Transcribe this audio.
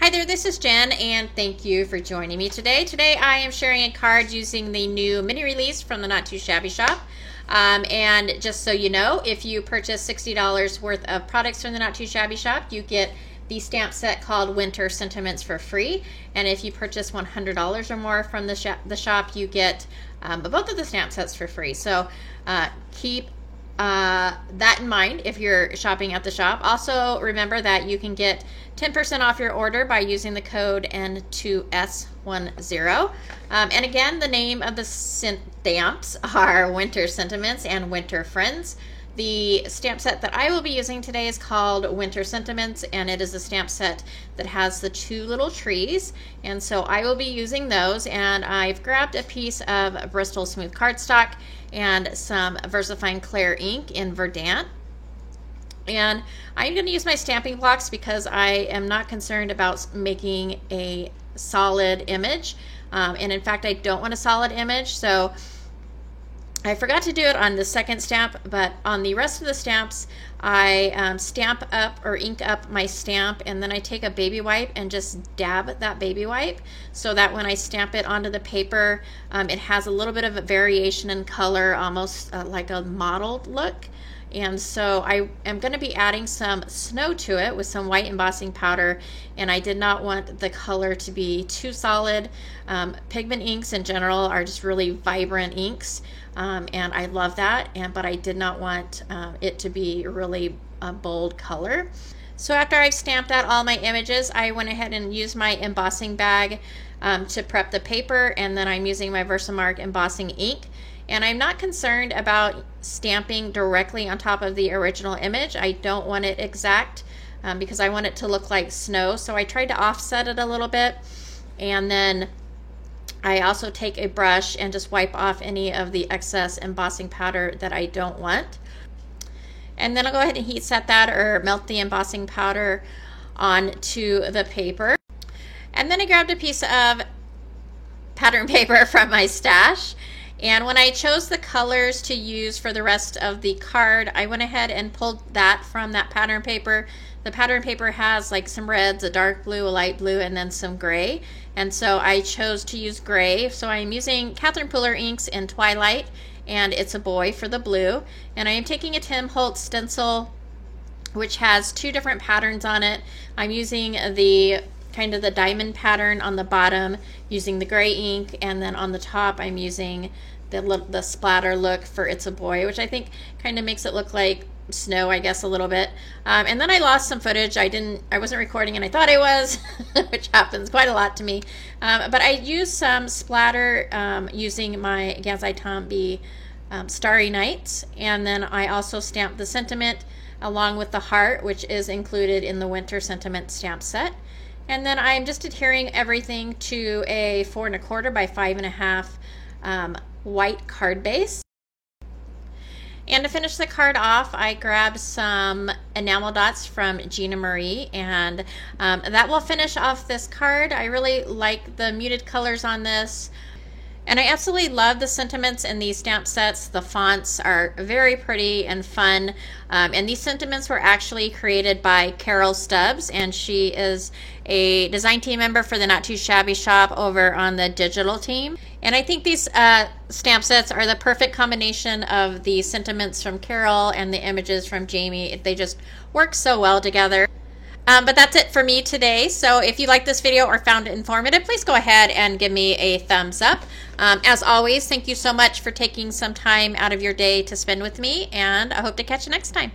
Hi there, this is Jen, and thank you for joining me today. Today I am sharing a card using the new mini release from the Not Too Shabby shop. And just so you know, if you purchase $60 worth of products from the Not Too Shabby shop, you get the stamp set called Winter Sentiments for free. And if you purchase $100 or more from the shop, you get both of the stamp sets for free. So keep that in mind if you're shopping at the shop. Also remember that you can get 10% off your order by using the code N2S10. And again, the name of the stamps are Winter Sentiments and Winter Friends. The stamp set that I will be using today is called Winter Sentiments, and it is a stamp set that has the two little trees, and so I will be using those. And I've grabbed a piece of Bristol Smooth cardstock and some VersaFine Clair ink in Verdant. And I'm going to use my stamping blocks because I am not concerned about making a solid image. And in fact, I don't want a solid image, so I forgot to do it on the second stamp, but on the rest of the stamps, I stamp up or ink up my stamp, and then I take a baby wipe and just dab that baby wipe so that when I stamp it onto the paper, it has a little bit of a variation in color, almost like a mottled look. And so I am going to be adding some snow to it with some white embossing powder, and I did not want the color to be too solid. Pigment inks in general are just really vibrant inks, and I love that, but I did not want it to be really a bold color. So after I've stamped out all my images, I went ahead and used my embossing bag to prep the paper, and then I'm using my Versamark embossing ink. And I'm not concerned about stamping directly on top of the original image. I don't want it exact because I want it to look like snow. So I tried to offset it a little bit. And then I also take a brush and just wipe off any of the excess embossing powder that I don't want. And then I'll go ahead and heat set that or melt the embossing powder onto the paper. And then I grabbed a piece of pattern paper from my stash. And when I chose the colors to use for the rest of the card, I went ahead and pulled that from that pattern paper. The pattern paper has like some reds, a dark blue, a light blue, and then some gray. And so I chose to use gray. So I'm using Catherine Pooler inks in Twilight, and It's a Boy for the blue. And I am taking a Tim Holtz stencil, which has two different patterns on it. I'm using the kind of the diamond pattern on the bottom using the gray ink, and then on the top I'm using the splatter look for It's a Boy, which I think kind of makes it look like snow, I guess, a little bit. And then I lost some footage. I wasn't recording and I thought I was, which happens quite a lot to me. But I used some splatter using my Gansai Tombi Starry Nights, and then I also stamped the sentiment along with the heart, which is included in the Winter Sentiment stamp set. And then I'm just adhering everything to a 4 1/4 by 5 1/2 white card base. And to finish the card off, I grabbed some enamel dots from Gina Marie, and that will finish off this card. I really like the muted colors on this. And I absolutely love the sentiments in these stamp sets. The fonts are very pretty and fun. And these sentiments were actually created by Carol Stubbs, and she is a design team member for the Not Too Shabby shop over on the digital team. And I think these stamp sets are the perfect combination of the sentiments from Carol and the images from Jamie. They just work so well together. But that's it for me today. So if you liked this video or found it informative, please go ahead and give me a thumbs up. As always, thank you so much for taking some time out of your day to spend with me, and I hope to catch you next time.